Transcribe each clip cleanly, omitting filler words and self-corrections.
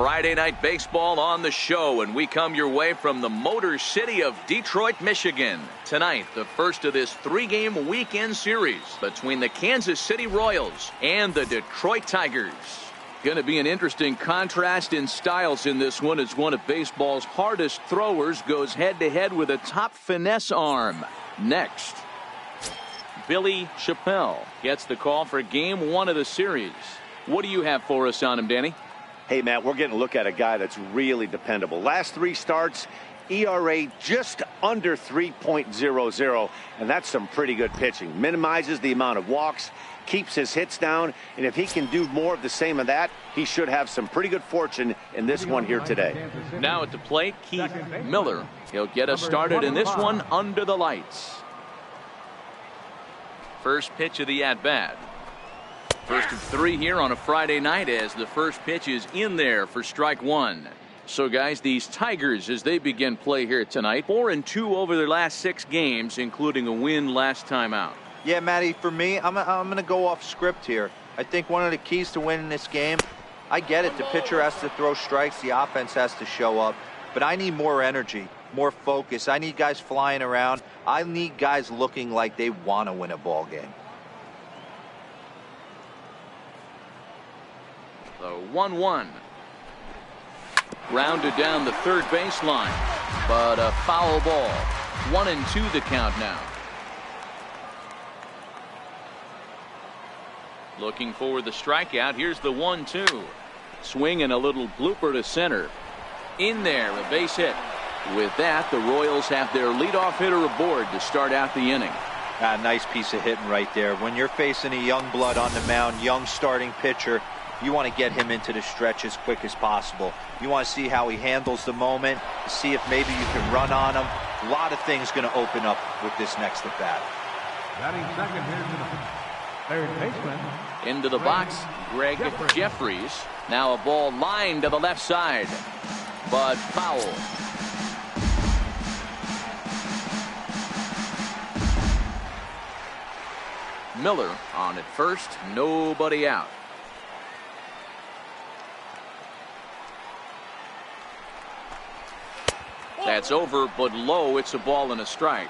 Friday Night Baseball on the show, and we come your way from the Motor City of Detroit, Michigan. Tonight, the first of this three-game weekend series between the Kansas City Royals and the Detroit Tigers. Going to be an interesting contrast in styles in this one as one of baseball's hardest throwers goes head-to-head with a top finesse arm. Next, Billy Chappelle gets the call for Game 1 of the series. What do you have for us on him, Danny? Hey, Matt, we're getting a look at a guy that's really dependable. Last three starts, ERA just under 3.00, and that's some pretty good pitching. Minimizes the amount of walks, keeps his hits down, and if he can do more of the same of that, he should have some pretty good fortune in this one here today. Now at the plate, Keith Miller. He'll get us started in this one under the lights. First pitch of the at-bat. First of three here on a Friday night as the first pitch is in there for strike one. So, guys, these Tigers, as they begin play here tonight, 4-2 over their last 6 games, including a win last time out. Yeah, Matty, for me, I'm going to go off script here. I think one of the keys to winning this game, I get it, the pitcher has to throw strikes, the offense has to show up, but I need more energy, more focus. I need guys flying around. I need guys looking like they want to win a ball game. The 1-1. Grounded down the third baseline, but a foul ball. 1-2 the count now. Looking for the strikeout. Here's the 1-2. Swing and a little blooper to center. In there, a base hit. With that, the Royals have their leadoff hitter aboard to start out the inning. Nice piece of hitting right there. When you're facing a young blood on the mound, young starting pitcher, you want to get him into the stretch as quick as possible. You want to see how he handles the moment, see if maybe you can run on him. A lot of things going to open up with this next at bat. Batting second here to the third baseman. Into the box, Greg Jeffries. Now a ball lined to the left side, but foul. Miller on at first, nobody out. That's over, but low. It's a ball and a strike.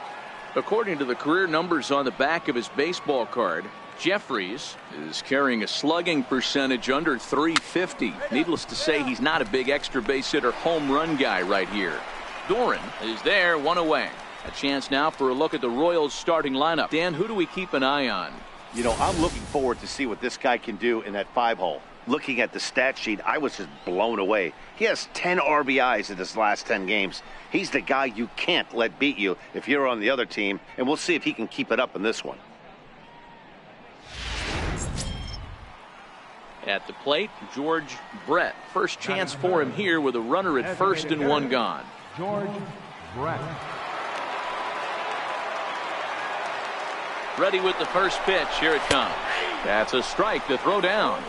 According to the career numbers on the back of his baseball card, Jeffries is carrying a slugging percentage under .350. Needless to say, he's not a big extra base hitter home run guy right here. Doran is there, one away. A chance now for a look at the Royals starting lineup. Dan, who do we keep an eye on? You know, I'm looking forward to see what this guy can do in that 5-hole. Looking at the stat sheet, I was just blown away. He has 10 RBIs in his last 10 games. He's the guy you can't let beat you if you're on the other team, and we'll see if he can keep it up in this one. At the plate, George Brett. First chance for him here with a runner at first and one gone. George Brett. Ready with the first pitch. Here it comes. That's a strike to throw down.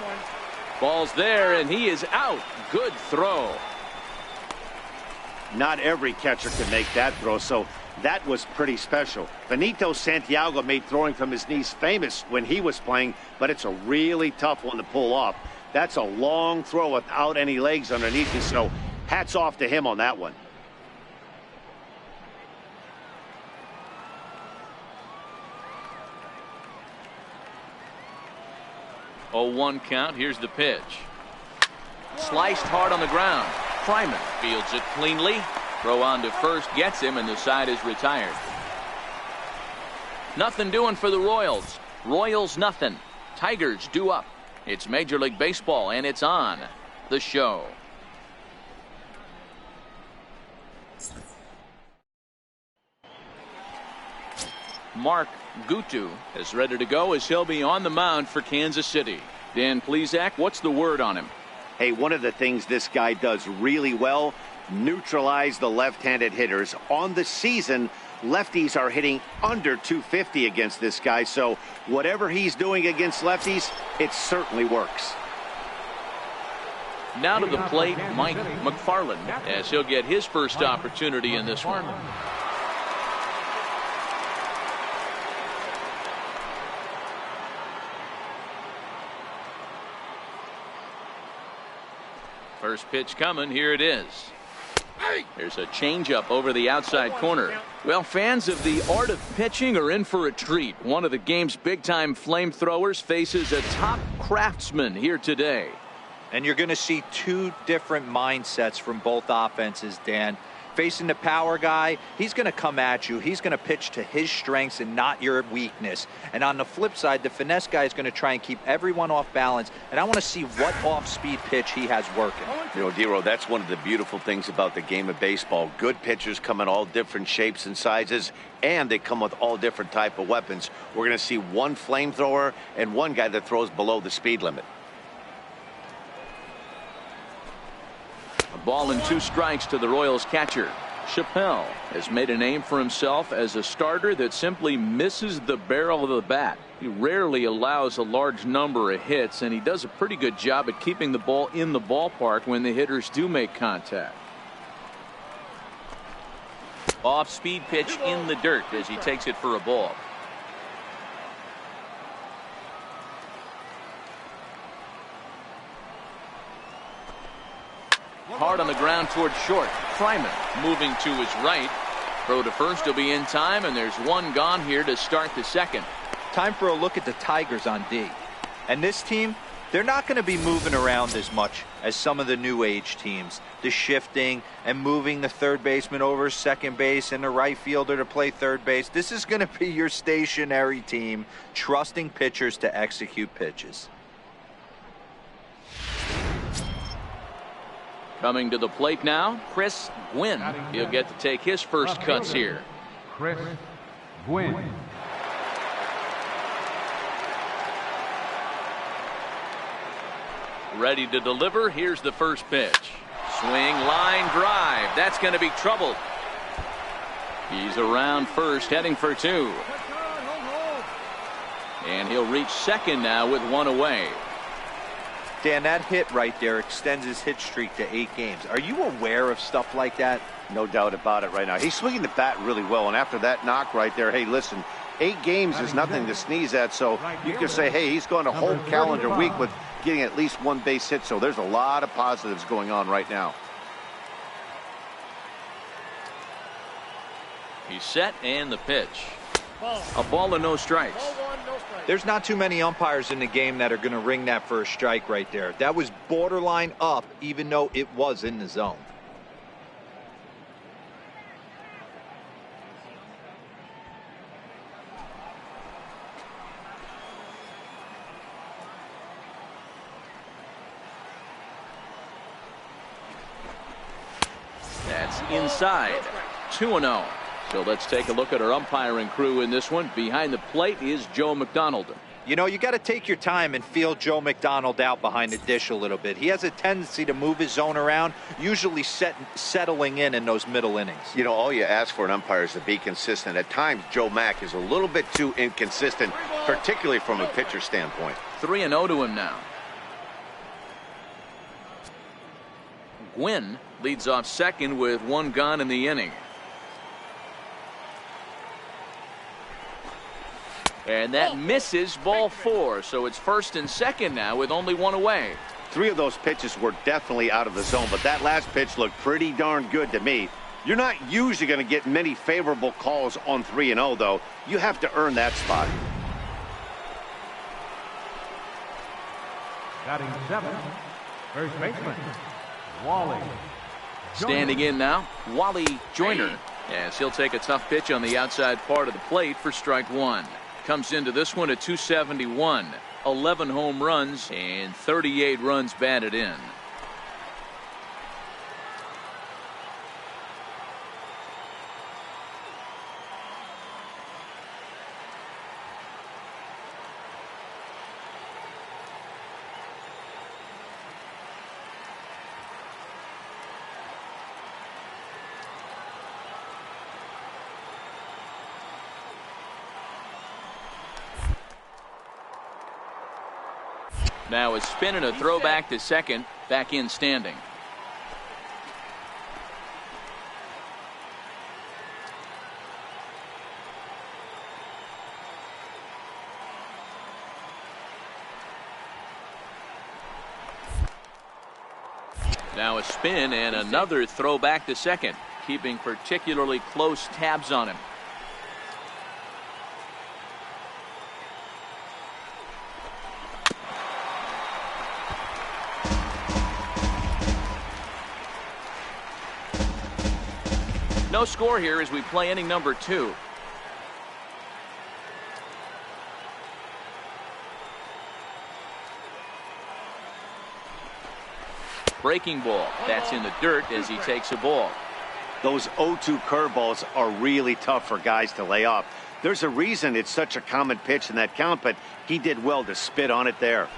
Ball's there, and he is out. Good throw. Not every catcher can make that throw, so that was pretty special. Benito Santiago made throwing from his knees famous when he was playing, but it's a really tough one to pull off. That's a long throw without any legs underneath it, so hats off to him on that one. Oh, 1 count. Here's the pitch. Sliced hard on the ground. Fryman fields it cleanly. Throw on to first gets him, and the side is retired. Nothing doing for the Royals. Royals nothing. Tigers due up. It's Major League Baseball, and it's on the show. Mark Gutu is ready to go as he'll be on the mound for Kansas City. Dan Plesac, what's the word on him? Hey, one of the things this guy does really well, neutralize the left-handed hitters. On the season, lefties are hitting under 250 against this guy, so whatever he's doing against lefties, it certainly works. Now to the plate, Mike McFarland, as he'll get his first opportunity in this one. First pitch coming. Here it is. There's a changeup over the outside corner. Well, fans of the art of pitching are in for a treat. One of the game's big-time flamethrowers faces a top craftsman here today. And you're going to see two different mindsets from both offenses, Dan. Facing the power guy, he's going to come at you. He's going to pitch to his strengths and not your weakness. And on the flip side, the finesse guy is going to try and keep everyone off balance. And I want to see what off-speed pitch he has working. You know, Dero, that's one of the beautiful things about the game of baseball. Good pitchers come in all different shapes and sizes, and they come with all different type of weapons. We're going to see one flamethrower and one guy that throws below the speed limit. A ball and 2 strikes to the Royals catcher. Chappelle has made a name for himself as a starter that simply misses the barrel of the bat. He rarely allows a large number of hits, and he does a pretty good job at keeping the ball in the ballpark when the hitters do make contact. Off-speed pitch in the dirt as he takes it for a ball. Hard on the ground toward short. Fryman moving to his right. Throw to first will be in time, and there's one gone here to start the second. Time for a look at the Tigers on D. And this team, they're not going to be moving around as much as some of the new age teams. The shifting and moving the third baseman over second base and the right fielder to play third base. This is going to be your stationary team, trusting pitchers to execute pitches. Coming to the plate now, Chris Gwynn. He'll get to take his first cuts here. Chris Gwynn. Ready to deliver. Here's the first pitch. Swing, line drive. That's going to be trouble. He's around first, heading for 2. And he'll reach second now with 1 away. Dan, that hit right there extends his hit streak to 8 games. Are you aware of stuff like that? No doubt about it right now. He's swinging the bat really well, and after that knock right there, hey, listen, 8 games is nothing to sneeze at, so you can say, hey, he's going a whole calendar week with getting at least 1 base hit, so there's a lot of positives going on right now. He's set, and the pitch. A ball and no strikes. There's not too many umpires in the game that are going to ring that for a strike right there. That was borderline up, even though it was in the zone. That's inside. 2-0. So let's take a look at our umpiring crew in this one. Behind the plate is Joe McDonald. You know, you got to take your time and feel Joe McDonald out behind the dish a little bit. He has a tendency to move his zone around, usually settling in those middle innings. You know, all you ask for an umpire is to be consistent. At times, Joe Mack is a little bit too inconsistent, particularly from a pitcher standpoint. 3-0 to him now. Gwynn leads off second with 1 gone in the inning. And that misses, ball 4. So it's first and second now with only 1 away. 3 of those pitches were definitely out of the zone, but that last pitch looked pretty darn good to me. You're not usually going to get many favorable calls on 3-0, though. You have to earn that spot. Batting 7, first baseman, Wally. Standing in now, Wally Joyner. Yes, he'll take a tough pitch on the outside part of the plate for strike 1. Comes into this one at 271. 11 home runs and 38 runs batted in. Now a spin and a throw back to second. Back in standing. Now a spin and another throw back to second, keeping particularly close tabs on him. No score here as we play inning number 2. Breaking ball. That's in the dirt as he takes a ball. Those 0-2 curveballs are really tough for guys to lay off. There's a reason it's such a common pitch in that count, but he did well to spit on it there.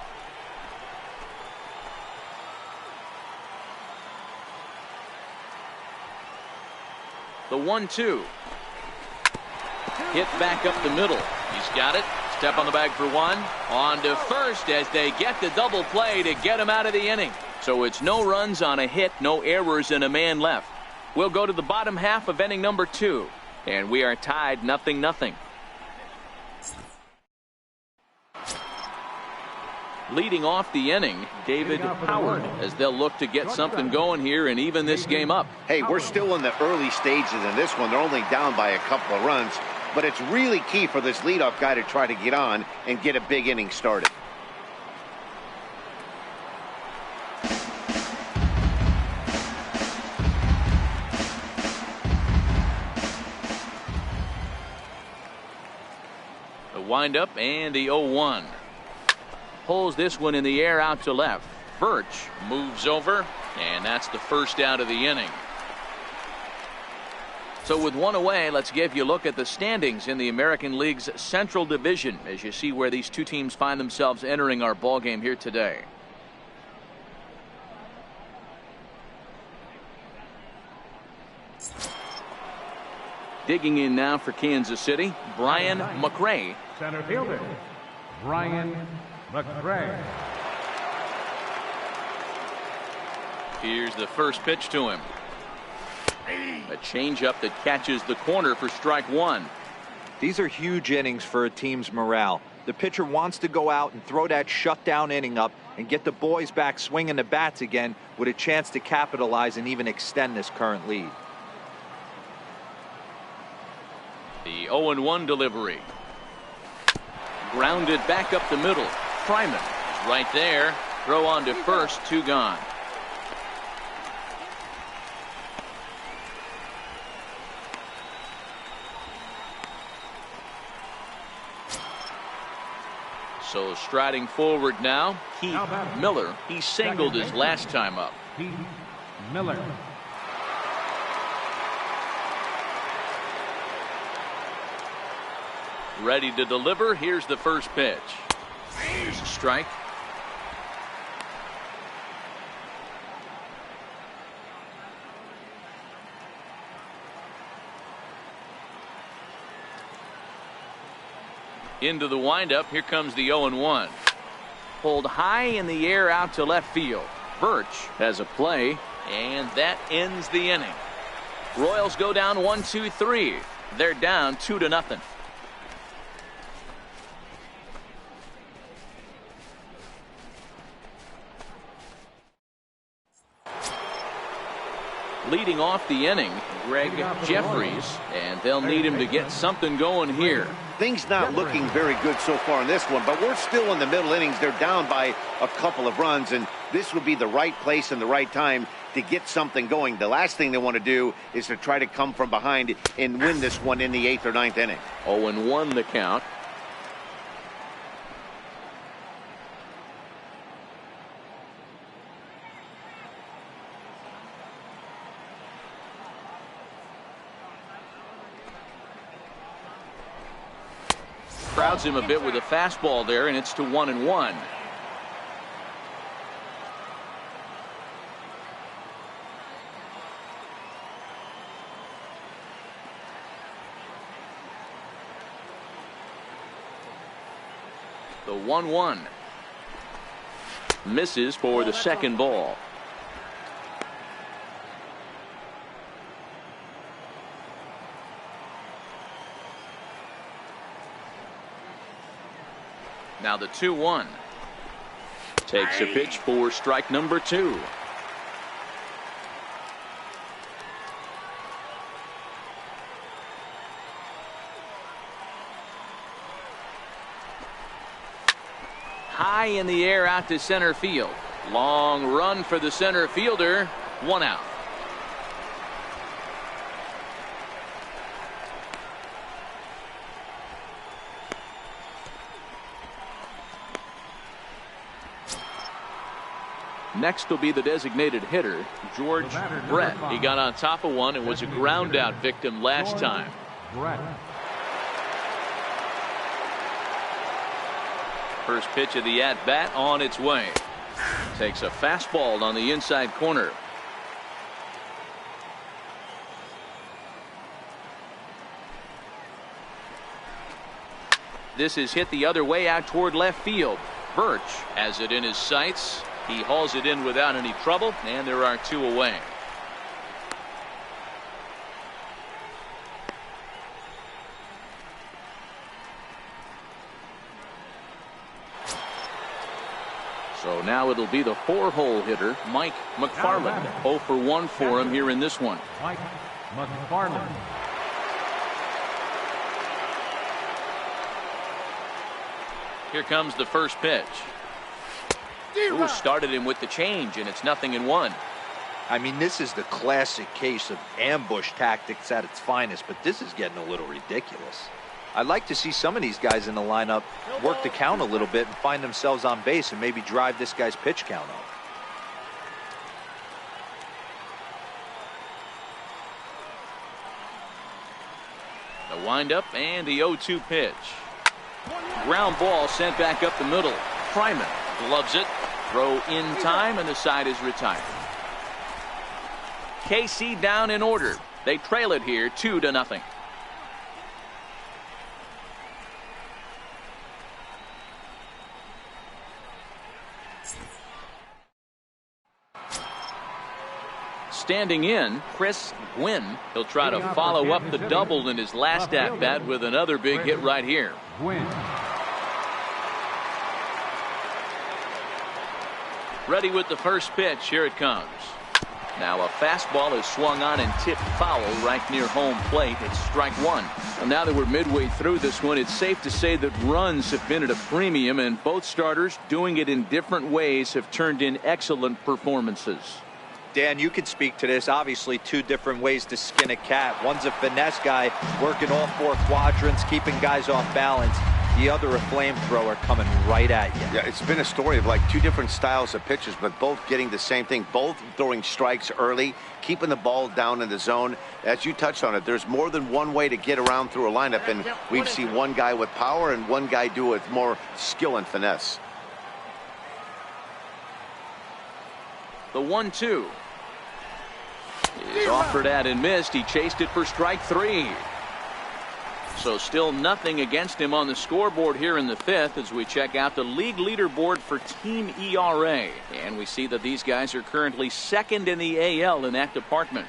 The 1-2. Hit back up the middle. He's got it. Step on the bag for one. On to first as they get the double play to get him out of the inning. So it's no runs on a hit, no errors, and a man left. We'll go to the bottom half of inning number 2. And we are tied 0-0. Leading off the inning, David Howard, as they'll look to get something going here and even this game up. Hey, we're still in the early stages in this one. They're only down by a couple of runs, but it's really key for this leadoff guy to try to get on and get a big inning started. The windup and the 0-1. Pulls this one in the air out to left. Birch moves over, and that's the first out of the inning. So with one away, let's give you a look at the standings in the American League's Central Division as you see where these two teams find themselves entering our ball game here today. Digging in now for Kansas City, Brian McRae. Center fielder, Brian McRae. Here's the first pitch to him. A changeup that catches the corner for strike one. These are huge innings for a team's morale. The pitcher wants to go out and throw that shutdown inning up and get the boys back swinging the bats again with a chance to capitalize and even extend this current lead. The 0-1 delivery. Grounded back up the middle. Fryman is right there. Throw on to first, 2 gone. So striding forward now, Keith Miller. He singled his last time up. Keith Miller. Ready to deliver. Here's the first pitch. Here's a strike. Into the windup. Here comes the 0-1. Pulled high in the air out to left field. Birch has a play, and that ends the inning. Royals go down 1-2-3. They're down 2-0. Leading off the inning, Greg Jeffries, and they'll need him to get something going here. Things not looking very good so far in this one, but we're still in the middle innings. They're down by a couple of runs, and this would be the right place and the right time to get something going. The last thing they want to do is to try to come from behind and win this one in the 8th or 9th inning. 0-1 the count. Crowds him a bit with a fastball there, and it's to 1-1. The 1-1 misses for the second ball. Now the 2-1. Takes a pitch for strike number 2. high in the air out to center field. Long run for the center fielder. 1 out. Next will be the designated hitter, George Brett. He got on top of one and was a ground out victim last time. First pitch of the at bat on its way. Takes a fastball on the inside corner. This is hit the other way out toward left field. Birch has it in his sights. He hauls it in without any trouble, and there are 2 away. So now it'll be the 4-hole hitter, Mike McFarland. 0 for 1 for him here in this one. Mike McFarland. Here comes the first pitch. Ooh, started him with the change, and it's 0-1. I mean, this is the classic case of ambush tactics at its finest, but this is getting a little ridiculous. I'd like to see some of these guys in the lineup work the count a little bit and find themselves on base and maybe drive this guy's pitch count up. The windup and the 0-2 pitch. Ground ball sent back up the middle. Fryman gloves it. Throw in time, and the side is retired. KC down in order. They trail it here 2-0. Standing in, Chris Gwynn. He'll try to follow up the double in his last at bat with another big hit right here. Ready with the first pitch. Here it comes. Now a fastball is swung on and tipped foul right near home plate. It's strike 1. Well, now that we're midway through this one, it's safe to say that runs have been at a premium, and both starters, doing it in different ways, have turned in excellent performances. Dan, you could speak to this. Obviously, 2 different ways to skin a cat. One's a finesse guy working all 4 quadrants, keeping guys off balance. The other a flamethrower coming right at you. Yeah, it's been a story of like 2 different styles of pitchers, but both getting the same thing. Both throwing strikes early, keeping the ball down in the zone. As you touched on it, there's more than one way to get around through a lineup, and we've seen one guy with power and one guy do it with more skill and finesse. The 1-2 is offered at and missed. He chased it for strike 3. So still nothing against him on the scoreboard here in the 5th as we check out the league leaderboard for team ERA. And we see that these guys are currently 2nd in the AL in that department.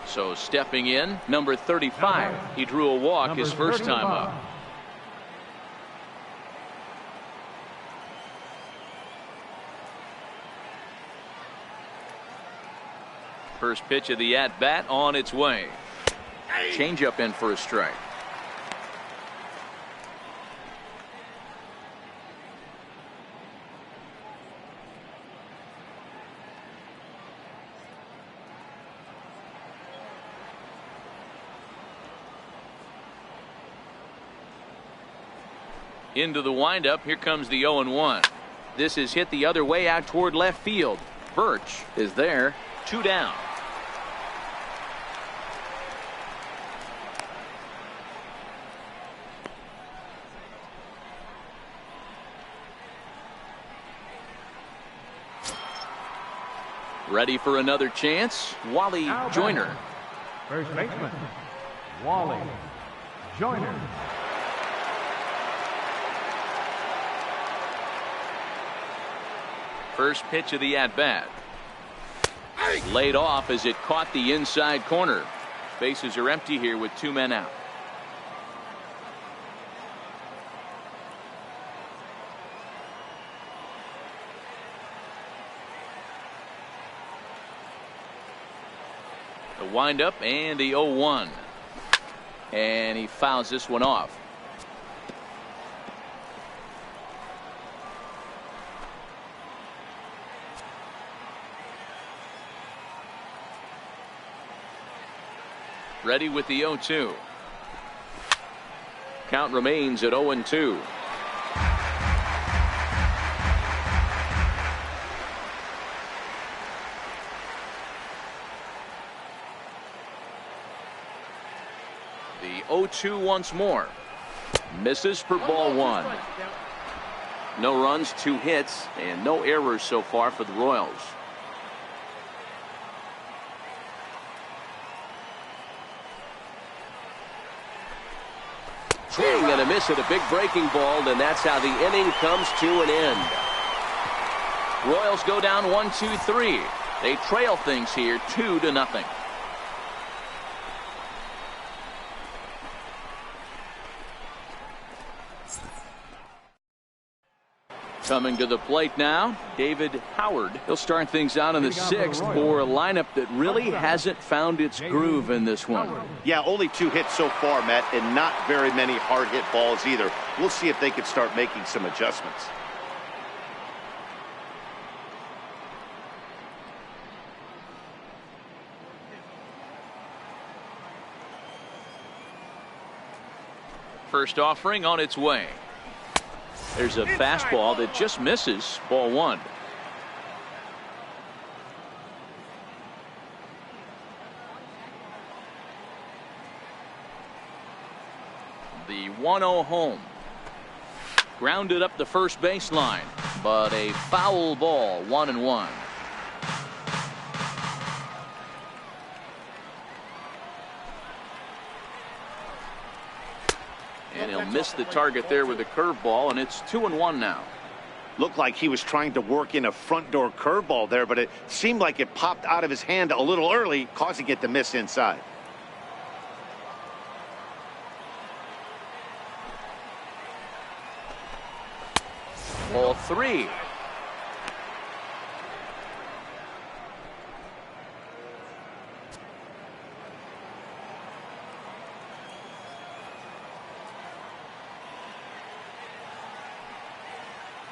So stepping in, number 35. He drew a walk his first time up. First pitch of the at-bat on its way. Changeup in for a strike. Into the windup. Here comes the 0-1. This is hit the other way out toward left field. Birch is there. 2 down. Ready for another chance. Wally Joyner. First baseman, Wally Joyner. First pitch of the at-bat. Laid off as it caught the inside corner. Bases are empty here with 2 men out. The windup and the 0-1. And he fouls this one off. Ready with the 0-2. Count remains at 0-2. The 0-2 once more. Misses for ball one. No runs, 2 hits, and no errors so far for the Royals. Swing and a miss at a big breaking ball, and that's how the inning comes to an end. Royals go down 1-2-3. They trail things here 2-0. Coming to the plate now, David Howard. He'll start things out in the 6th for a lineup that really hasn't found its groove in this one. Yeah, only 2 hits so far, Matt, and not very many hard hit balls either. We'll see if they can start making some adjustments. First offering on its way. There's a fastball that just misses. Ball one. The 1-0 home. Grounded up the first baseline, but a foul ball, 1-1. And he'll miss the target there with a curveball, and it's 2-1 now. Looked like he was trying to work in a front door curveball there, but it seemed like it popped out of his hand a little early, causing it to miss inside. Ball 3.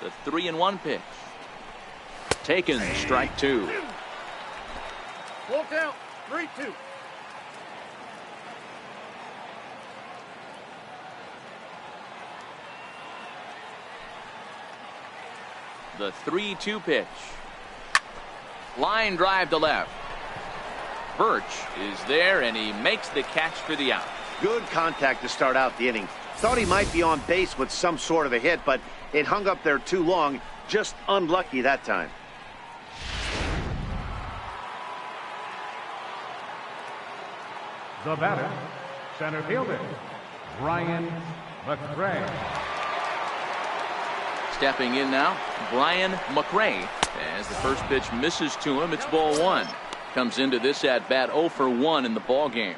The 3-1 pitch. Taken, strike 2. Full count, 3-2. The 3-2 pitch. Line drive to left. Birch is there, and he makes the catch for the out. Good contact to start out the inning. Thought he might be on base with some sort of a hit, but it hung up there too long. Just unlucky that time. The batter, center fielder, Brian McRae. Stepping in now, Brian McRae. As the first pitch misses to him, it's ball one. Comes into this at bat 0 for 1 in the ball game.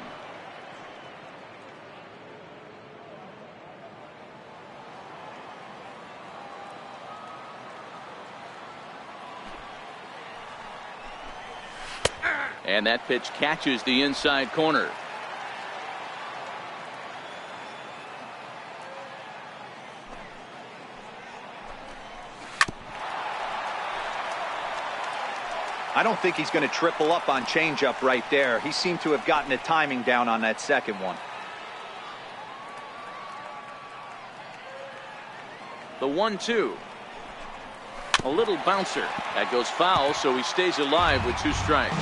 And that pitch catches the inside corner. I don't think he's going to triple up on changeup right there. He seemed to have gotten the timing down on that second one. The 1-2. A little bouncer. That goes foul, so he stays alive with 2 strikes.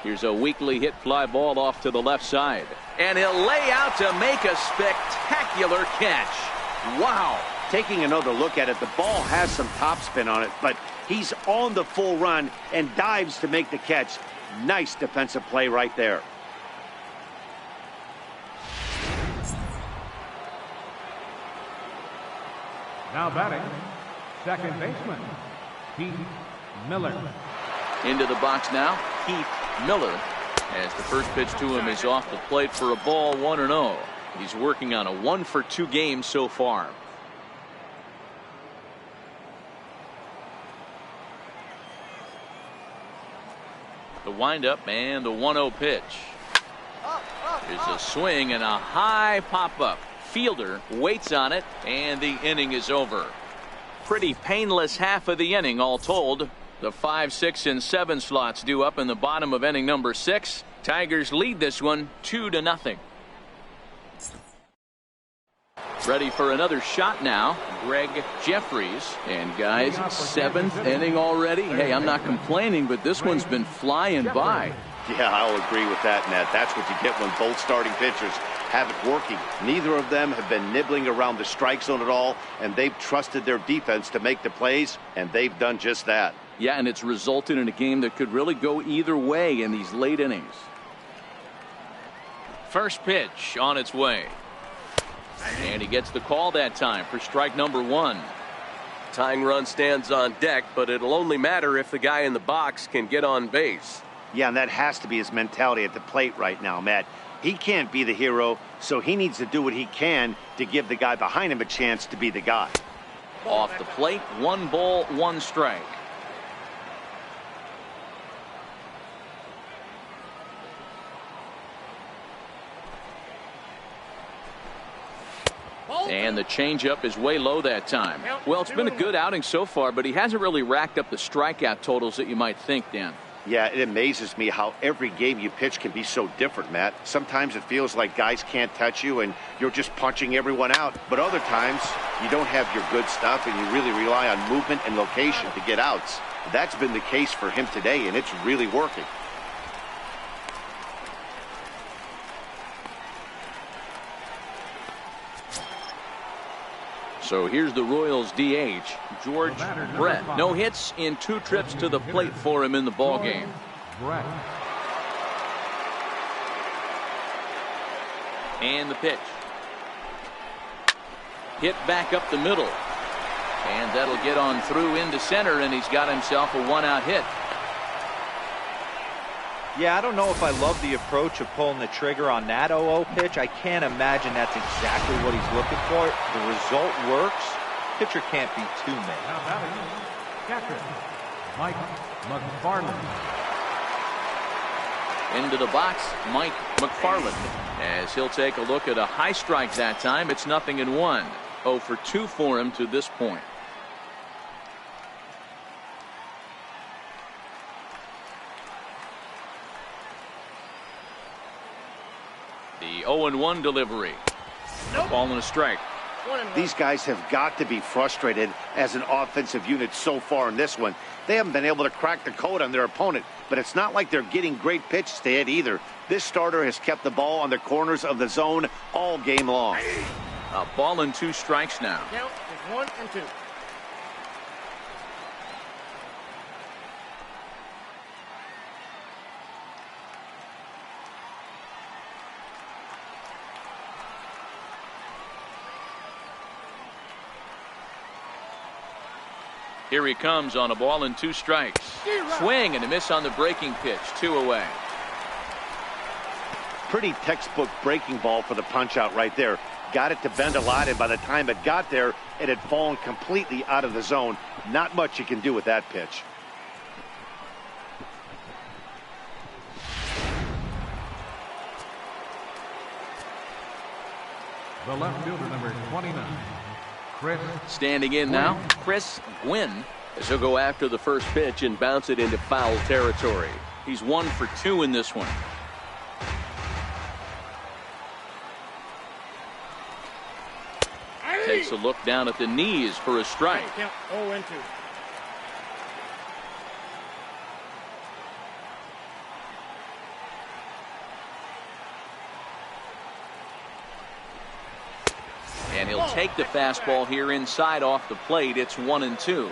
Here's a weakly hit fly ball off to the left side. And he'll lay out to make a spectacular catch. Wow. Taking another look at it, the ball has some topspin on it, but he's on the full run and dives to make the catch. Nice defensive play right there. Now batting, second baseman, Pete Miller. Into the box now, Keith Miller, as the first pitch to him is off the plate for a ball, 1-0. He's working on a 1-for-2 game so far. The windup and the 1-0 pitch. There's a swing and a high pop-up. Fielder waits on it, and the inning is over. Pretty painless half of the inning all told. The 5, 6, and 7 slots due up in the bottom of inning number 6. Tigers lead this one 2-0. Ready for another shot now, Greg Jeffries. And guys, 7th inning already. Hey, I'm not complaining, but this one's been flying by. Yeah, I'll agree with that, Ned. That's what you get when both starting pitchers have it working. Neither of them have been nibbling around the strike zone at all, and they've trusted their defense to make the plays, and they've done just that. Yeah, and it's resulted in a game that could really go either way in these late innings. First pitch on its way. And he gets the call that time for strike number 1. Tying run stands on deck, but it'll only matter if the guy in the box can get on base. Yeah, and that has to be his mentality at the plate right now, Matt. He can't be the hero, so he needs to do what he can to give the guy behind him a chance to be the guy. Off the plate, 1 ball, 1 strike. And the changeup is way low that time. Well, it's been a good outing so far, but he hasn't really racked up the strikeout totals that you might think, Dan. Yeah, it amazes me how every game you pitch can be so different, Matt. Sometimes it feels like guys can't touch you and you're just punching everyone out. But other times, you don't have your good stuff and you really rely on movement and location to get outs. That's been the case for him today, and it's really working. So here's the Royals DH, George Brett. No hits in 2 trips to the plate for him in the ball game. And the pitch. Hit back up the middle. And that'll get on through into center, and he's got himself a 1-out hit. Yeah, I don't know if I love the approach of pulling the trigger on that 0-0 pitch. I can't imagine that's exactly what he's looking for. The result works. Pitcher can't be too mad. Now batting, catcher, Mike McFarland. Into the box, Mike McFarland. As he'll take a look at a high strike that time. It's 0-1. 0 for 2 for him to this point. The 0-1 delivery. Ball and a strike. These guys have got to be frustrated as an offensive unit so far in this one. They haven't been able to crack the code on their opponent, but it's not like they're getting great pitches to hit either. This starter has kept the ball on the corners of the zone all game long. A ball and 2 strikes now. Count is 1 and 2. Here he comes on a ball and 2 strikes. Swing and a miss on the breaking pitch. 2 away. Pretty textbook breaking ball for the punch out right there. Got it to bend a lot, and by the time it got there, it had fallen completely out of the zone. Not much you can do with that pitch. The left fielder, number 29. Chris. Standing in now, Chris Gwynn, as he'll go after the first pitch and bounce it into foul territory. He's 1 for 2 in this one. Takes a look down at the knees for a strike. Count 0 and 2. And he'll take the fastball here inside off the plate. It's 1-2.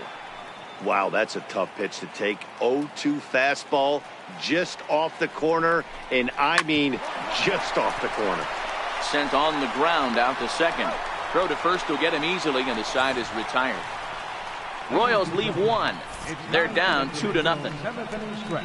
Wow, that's a tough pitch to take. 0-2 fastball just off the corner, and I mean just off the corner. Sent on the ground out to second. Throw to first will get him easily, and the side is retired. Royals leave one. They're down 2-0. Seventh inning stretch.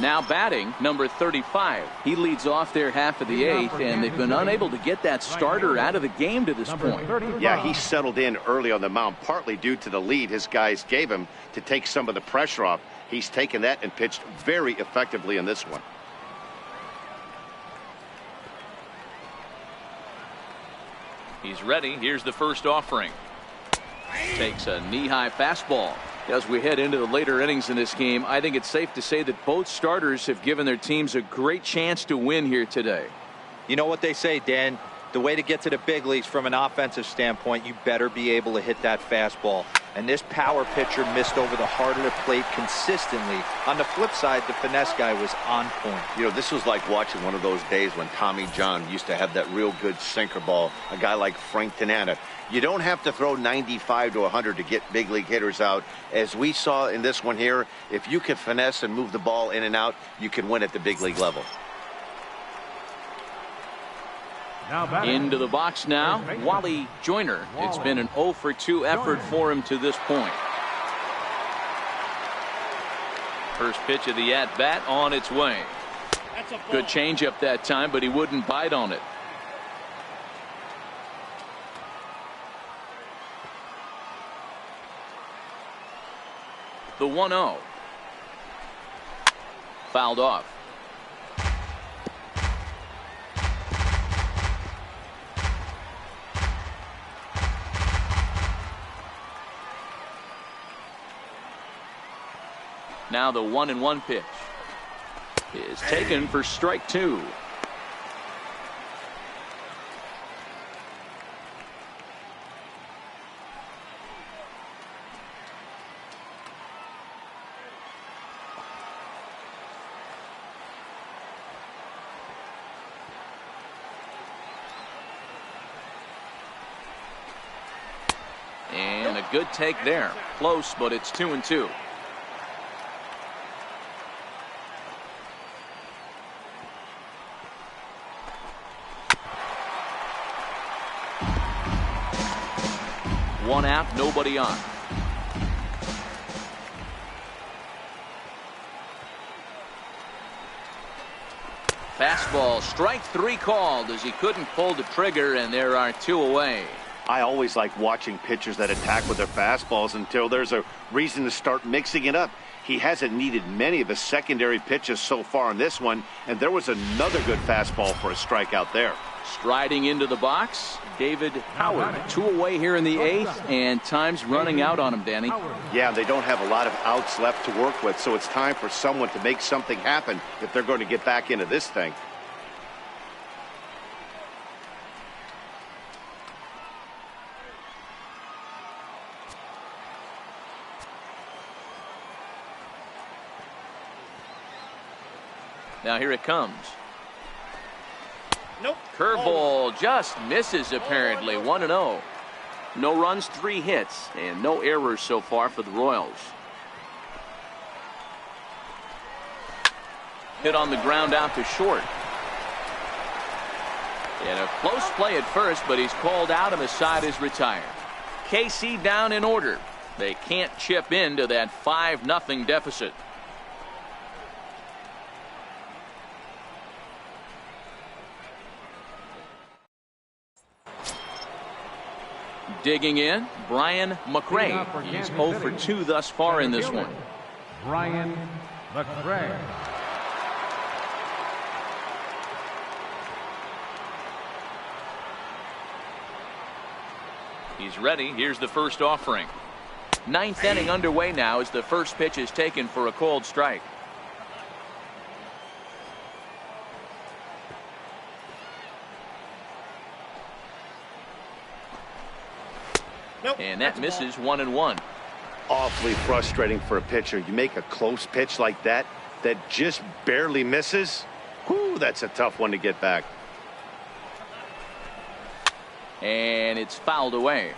Now batting, number 35. He leads off their half of the eighth, and they've been unable to get that starter out of the game to this point. Yeah, he settled in early on the mound, partly due to the lead his guys gave him to take some of the pressure off. He's taken that and pitched very effectively in this one. He's ready. Here's the first offering. Takes a knee-high fastball. As we head into the later innings in this game, I think it's safe to say that both starters have given their teams a great chance to win here today. You know what they say, Dan? The way to get to the big leagues from an offensive standpoint, you better be able to hit that fastball. And this power pitcher missed over the heart of the plate consistently. On the flip side, the finesse guy was on point. You know, this was like watching one of those days when Tommy John used to have that real good sinker ball. A guy like Frank Tanana. You don't have to throw 95 to 100 to get big league hitters out. As we saw in this one here, if you can finesse and move the ball in and out, you can win at the big league level. Into the box now, Wally Joyner. It's been an 0 for 2 effort for him to this point. First pitch of the at-bat on its way. Good changeup that time, but he wouldn't bite on it. The 1-0. Fouled off. Now the 1-1 pitch is taken for strike 2. And a good take there. Close, but it's 2-2. One out, nobody on. Fastball, strike 3 called as he couldn't pull the trigger, and there are 2 away. I always like watching pitchers that attack with their fastballs until there's a reason to start mixing it up. He hasn't needed many of the secondary pitches so far in this one, and there was another good fastball for a strikeout there. Striding into the box, David Howard. 2 away here in the 8th, and time's running out on him, Danny. Yeah, they don't have a lot of outs left to work with, so it's time for someone to make something happen if they're going to get back into this thing. Now here it comes. Nope. Curveball just misses apparently. 1-0. No runs, 3 hits, and no errors so far for the Royals. Hit on the ground out to short. And a close play at first, but he's called out and the side is retired. KC down in order. They can't chip into that 5-0 deficit. Digging in, Brian McRae. He's 0 for 2 thus far in this one. Brian McRae. He's ready. Here's the first offering. 9th inning underway now as the first pitch is taken for a called strike. Nope. And that misses 1-1. Awfully frustrating for a pitcher. You make a close pitch like that just barely misses. Whew, that's a tough one to get back. And it's fouled away.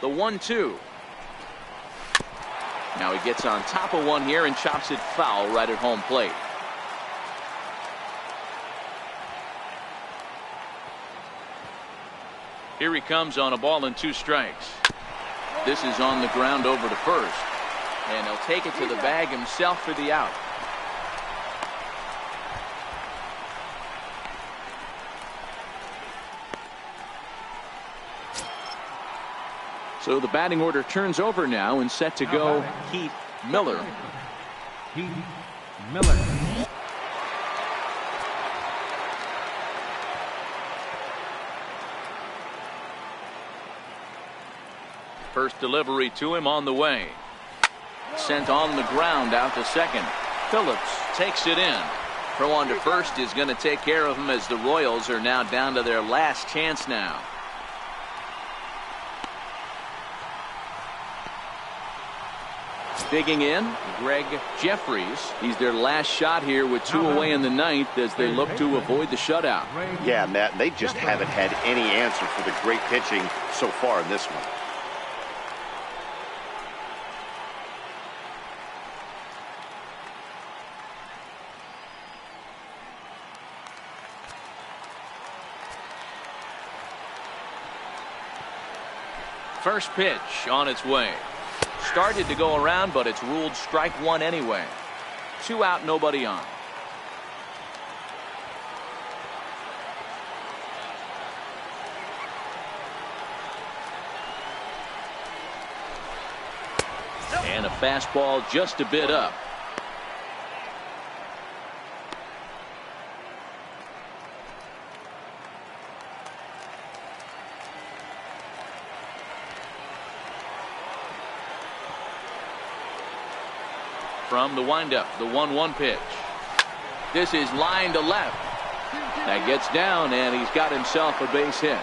The 1-2. Now he gets on top of one here and chops it foul right at home plate. Here he comes on a ball and 2 strikes. This is on the ground over to first. And he'll take it to the bag himself for the out. So the batting order turns over now and set to go Heath Miller. Heath Miller. First delivery to him on the way. Sent on the ground out to second. Phillips takes it in. Throw on to first is going to take care of him as the Royals are now down to their last chance now. Digging in, Greg Jeffries. He's their last shot here with 2 away in the 9th as they look to avoid the shutout. Yeah, Matt, they just haven't had any answer for the great pitching so far in this one. First pitch on its way. Started to go around, but it's ruled strike 1 anyway. 2 out, nobody on. And a fastball just a bit up. From the windup, the 1-1 pitch. This is line to left. That gets down, and he's got himself a base hit.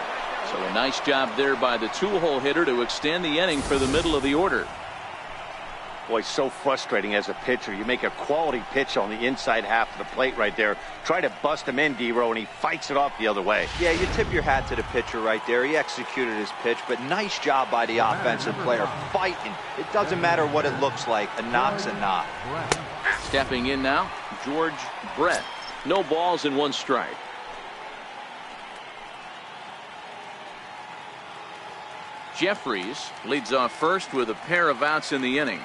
So a nice job there by the 2-hole hitter to extend the inning for the middle of the order. Boy, so frustrating as a pitcher. You make a quality pitch on the inside half of the plate right there. Try to bust him in, D-Row, and he fights it off the other way. Yeah, you tip your hat to the pitcher right there. He executed his pitch, but nice job by the offensive player fighting. It doesn't matter what it looks like. A knock's a knock. Stepping in now, George Brett. No balls and 1 strike. Jeffries leads off first with a pair of outs in the inning.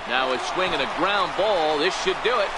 Now it's swinging a ground ball. This should do it.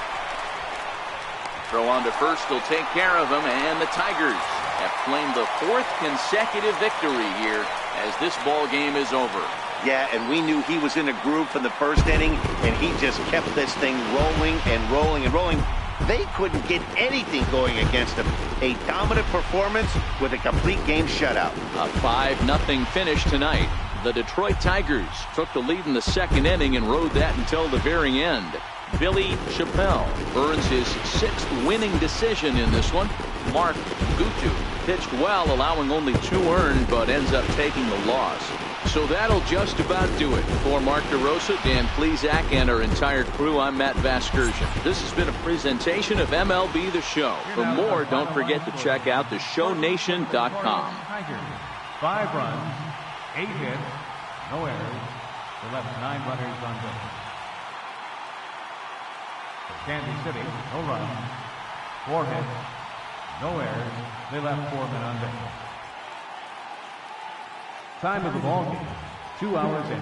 Throw on to first will take care of him, and the Tigers have claimed the 4th consecutive victory here as this ball game is over. Yeah, and we knew he was in a groove in the first inning, and he just kept this thing rolling and rolling and rolling. They couldn't get anything going against him. A dominant performance with a complete game shutout. A 5-0 finish tonight. The Detroit Tigers took the lead in the 2nd inning and rode that until the very end. Billy Chappelle earns his 6th winning decision in this one. Mark Gutu pitched well, allowing only 2 earned, but ends up taking the loss. So that'll just about do it. For Mark DeRosa, Dan Plesac, and our entire crew, I'm Matt Vasgersian. This has been a presentation of MLB The Show. For more, don't forget to check out theshownation.com. 5 runs, 8 hits, no errors. They left 9 runners on base. For Kansas City, no runs, 4 hits, no errors. They left 4 men on base. Time of the ball game, 2 hours in.